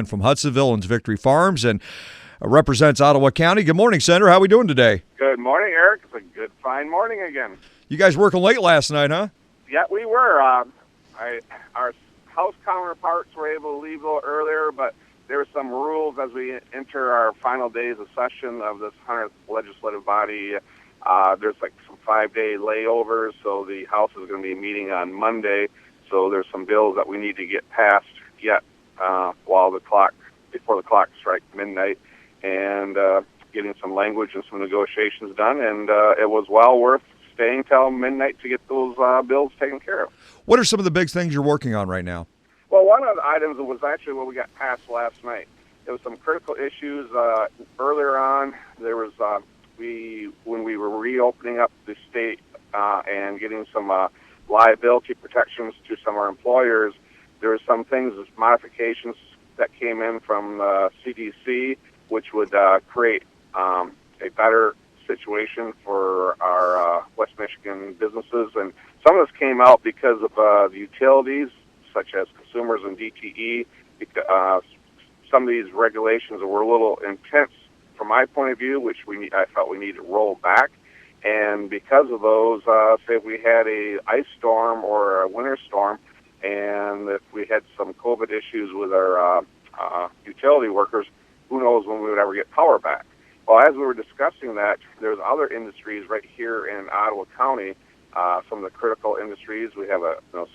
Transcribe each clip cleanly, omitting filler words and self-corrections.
From Hudsonville and Victory Farms and represents Ottawa County. Good morning, Senator. How are we doing today? Good morning, Eric. It's a good, fine morning again. You guys working late last night, huh? Yeah, we were. Our House counterparts were able to leave a little earlier, but there were some rules as we enter our final days of session of this 100th legislative body. There's like some 5-day layovers, so the House is going to be meeting on Monday. So there's some bills that we need to get passed yet before the clock strikes midnight, and getting some language and some negotiations done. And it was well worth staying till midnight to get those bills taken care of. What are some of the big things you're working on right now? Well, one of the items was actually what we got passed last night. There was some critical issues earlier on. There was when we were reopening up the state and getting some liability protections to some of our employers. There were some things, modifications that came in from CDC, which would create a better situation for our West Michigan businesses. And some of this came out because of the utilities, such as consumers and DTE. Some of these regulations were a little intense from my point of view, which I felt we need to roll back. And because of those, say if we had a ice storm or a winter storm, and if we had some COVID issues with our utility workers, who knows when we would ever get power back. Well, as we were discussing that, there's other industries right here in Ottawa County, some of the critical industries. We have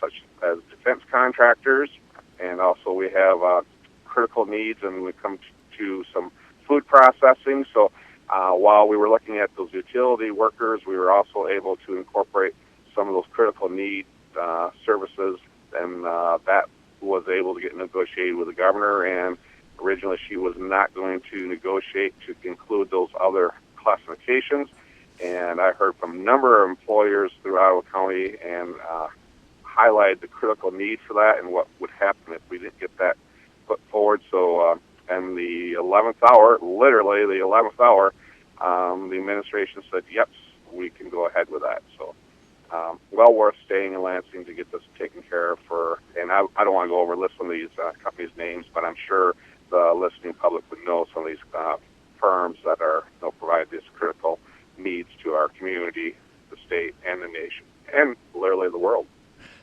such as defense contractors, and also we have critical needs, and we come to some food processing. So while we were looking at those utility workers, we were also able to incorporate some of those critical need services, and that was able to get negotiated with the governor. And originally she was not going to negotiate to include those other classifications. And I heard from a number of employers through Ottawa County and highlighted the critical need for that and what would happen if we didn't get that put forward. So and the 11th hour, literally the 11th hour, the administration said, yep, we can go ahead with that. So well worth staying in Lansing to get this taken care of and I don't want to go over list some of these companies' names, but I'm sure the listening public would know some of these firms that provide these critical needs to our community, the state, and the nation, and literally the world.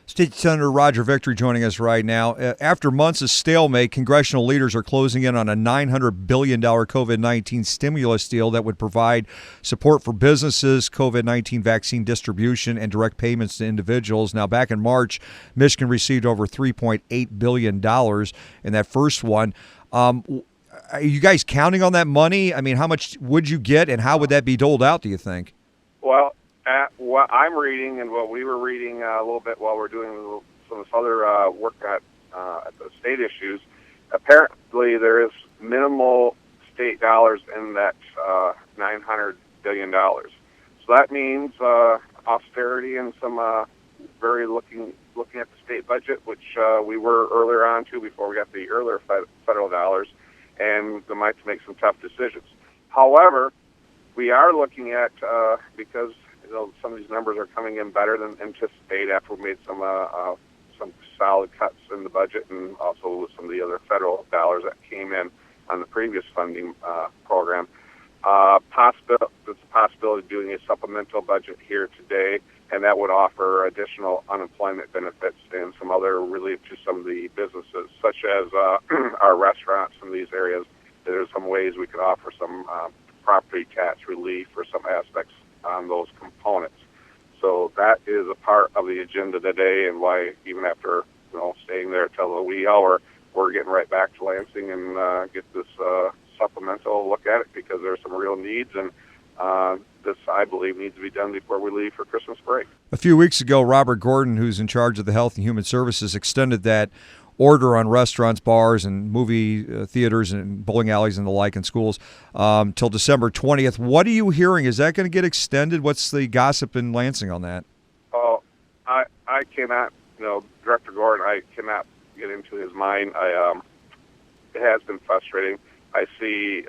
State Senator Roger Victory joining us right now. After months of stalemate, congressional leaders are closing in on a $900 billion COVID-19 stimulus deal that would provide support for businesses, COVID-19 vaccine distribution, and direct payments to individuals. Now, back in March, Michigan received over $3.8 billion in that first one. Are you guys counting on that money? I mean, how much would you get, and how would that be doled out, do you think? Well, what I'm reading and what we were reading a little bit while we're doing some of this other work at the state issues, apparently there is minimal state dollars in that $900 billion. So that means austerity and some very looking at the state budget, which we were earlier on to before we got the earlier federal dollars, and they might make some tough decisions. However, we are looking at, because some of these numbers are coming in better than anticipated after we made some solid cuts in the budget, and also with some of the other federal dollars that came in on the previous funding program. There's a possibility of doing a supplemental budget here today, and that would offer additional unemployment benefits and some other relief to some of the businesses, such as our restaurants in these areas. There's some ways we could offer some property tax relief for some aspects on those components. So that is a part of the agenda today, and why even after staying there till the wee hour, we're getting right back to Lansing and get this supplemental look at it, because there are some real needs, and this, I believe, needs to be done before we leave for Christmas break. A few weeks ago, Robert Gordon, who's in charge of the Health and Human Services, extended that order on restaurants, bars, and movie theaters and bowling alleys and the like in schools till December 20th. What are you hearing? Is that going to get extended? What's the gossip in Lansing on that? Oh, I cannot, Director Gordon, I cannot get into his mind. It has been frustrating. I see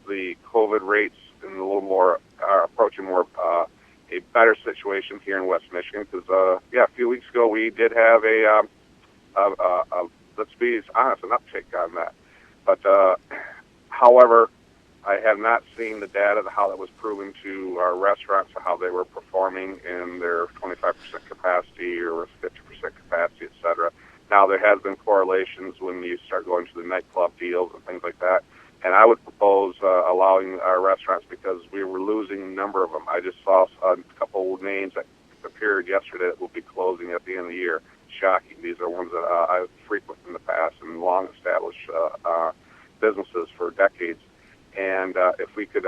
the COVID rates in a little more, approaching more a better situation here in West Michigan, because, a few weeks ago we did have a let's be honest, an uptick on that. But however, I have not seen the data how that was proven to our restaurants or how they were performing in their 25% capacity or 50% capacity, et cetera. Now, there has been correlations when you start going to the nightclub deals and things like that. And I would propose allowing our restaurants, because we were losing a number of them. I just saw a couple of names that appeared yesterday that will be closing at the end of the year. Shocking. These are ones that I've frequented in the past and long-established businesses for decades. And if we could,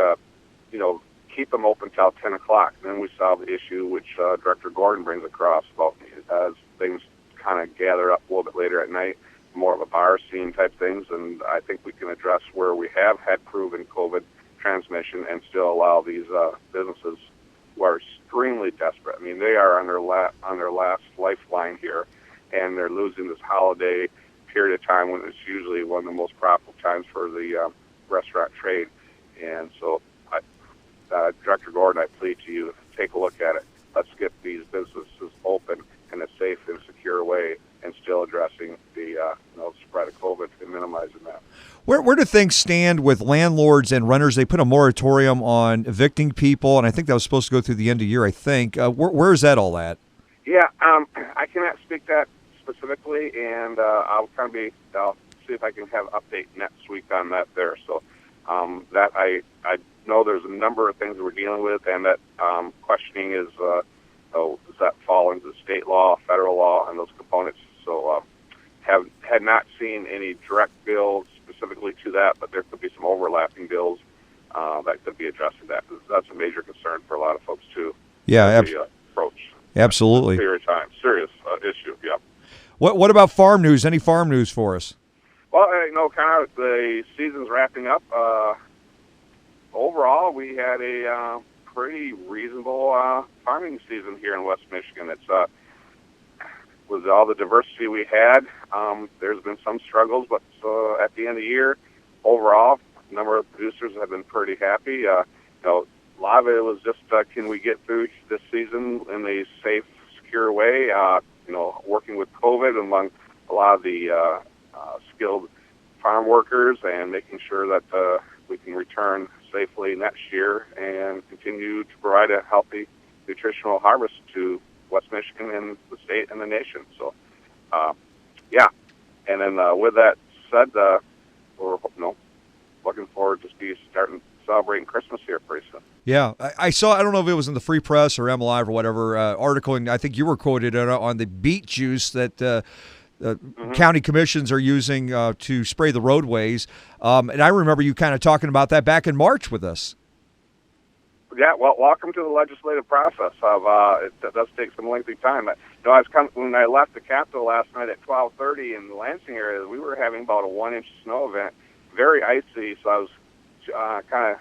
keep them open till 10 o'clock, then we solve the issue, which Director Gordon brings across about as things kind of gather up a little bit later at night, more of a bar scene type things. And I think we can address where we have had proven COVID transmission and still allow these businesses who are extremely desperate. I mean, they are on their last lifeline here, and they're losing this holiday period of time when it's usually one of the most profitable times for the restaurant trade. And so, Director Gordon, I plead to you, take a look at it. Let's get these businesses open in a safe and secure way, and still addressing the spread of COVID and minimizing that. Where do things stand with landlords and renters? They put a moratorium on evicting people, and I think that was supposed to go through the end of the year, I think. Where is that all at? Yeah, I cannot speak that specifically, and I'll see if I can have an update next week on that there. So that I know there's a number of things that we're dealing with, and that questioning is, does that fall into state law, federal law, and those components. So had not seen any direct bills specifically to that, but there could be some overlapping bills that could be addressing that. That's a major concern for a lot of folks too. Yeah, approach. Absolutely. Serious issue. Yeah. What about farm news? Any farm news for us? Well, kind of the season's wrapping up. Overall, we had a pretty reasonable farming season here in West Michigan. It's with all the diversity we had, there's been some struggles, but at the end of the year, overall, a number of producers have been pretty happy. A lot of it was just, can we get through this season in a safe, secure way? Working with COVID among a lot of the skilled farm workers and making sure that we can return safely next year and continue to provide a healthy, nutritional harvest to West Michigan and the state and the nation. So, yeah. And then with that said, we're looking forward to starting celebrating Christmas here pretty soon. Yeah, I saw, I don't know if it was in the Free Press or MLive or whatever article, and I think you were quoted on the beet juice that county commissions are using to spray the roadways. And I remember you kind of talking about that back in March with us. Yeah, well, welcome to the legislative process. It does take some lengthy time. When I left the Capitol last night at 12:30 in the Lansing area, we were having about a 1-inch snow event, very icy. So I was kind of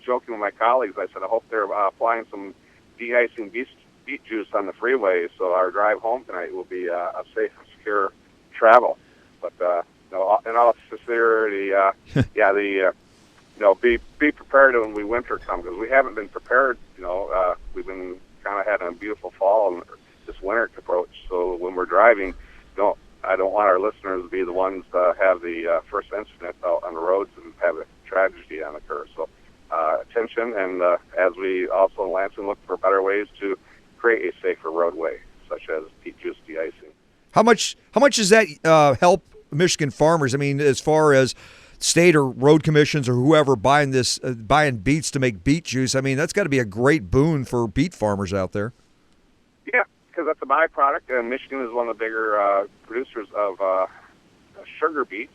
joking with my colleagues. I said, I hope they're applying some de-icing beet juice on the freeway, so our drive home tonight will be a safe and secure travel. But in all sincerity, be prepared when winter comes, because we haven't been prepared. We've been kind of having a beautiful fall and this winter approach. So when we're driving, I don't want our listeners to be the ones that have the first incident out on the roads and have a tragedy occur. So attention, and as we also in Lansing look for better ways to create a safer roadway, such as beet juice de-icing. How much does that help Michigan farmers? I mean, as far as state or road commissions or whoever buying beets to make beet juice, I mean, that's got to be a great boon for beet farmers out there. Yeah, because that's a byproduct, and Michigan is one of the bigger producers of sugar beets,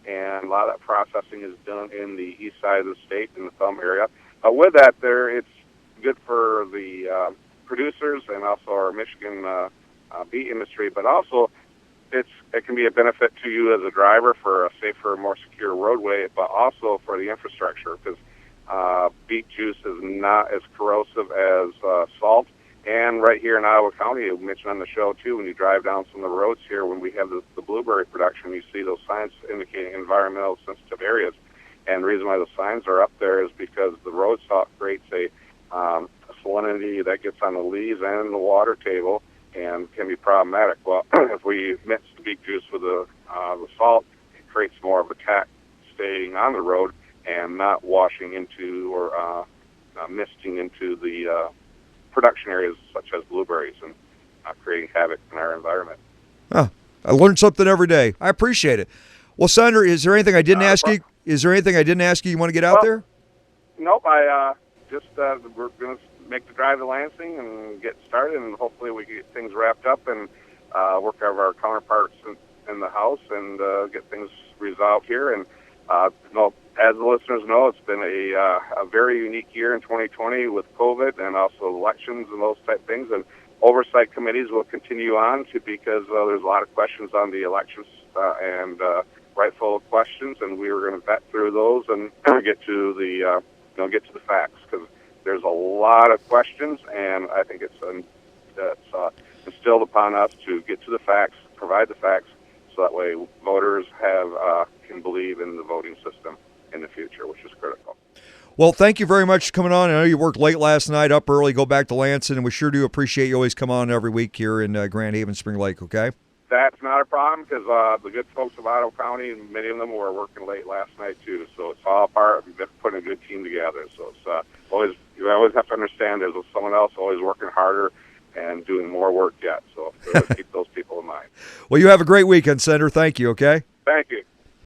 and a lot of that processing is done in the east side of the state, in the Thumb area. With that, it's good for the producers and also our Michigan beet industry, but also it can be a benefit to you as a driver for a safer, more secure roadway, but also for the infrastructure, because beet juice is not as corrosive as salt. And right here in Iowa County, you mentioned on the show too, when you drive down some of the roads here, when we have the blueberry production, you see those signs indicating environmental sensitive areas. And the reason why the signs are up there is because the road salt creates a salinity that gets on the leaves and the water table and can be problematic. Well, if we mix the beet juice with the the salt creates more of a tack staying on the road and not washing into or misting into the production areas such as blueberries and creating havoc in our environment. Huh. I learned something every day. I appreciate it. Well, Senator, is there anything I didn't ask you? Is there anything I didn't ask you want to get out there? Nope. I just we're going to make the drive to Lansing and get started, and hopefully we get things wrapped up and work with our counterparts in the House and get things resolved here. And as the listeners know, it's been a very unique year in 2020 with COVID and also elections and those type things. And oversight committees will continue on because there's a lot of questions on the elections and rightful questions, and we were going to vet through those and get to the get to the facts, because there's a lot of questions, and I think it's instilled upon us to get to the facts, provide the facts, so that way voters can believe in the voting system in the future, which is critical. Well, thank you very much for coming on. I know you worked late last night, up early, go back to Lansing, and we sure do appreciate you always come on every week here in Grand Haven, Spring Lake, okay? That's not a problem, because the good folks of Ottawa County, and many of them were working late last night too. So it's all part of putting a good team together. So it's you always have to understand there's someone else always working harder and doing more work yet. So keep those people in mind. Well, you have a great weekend, Senator. Thank you, okay? Thank you.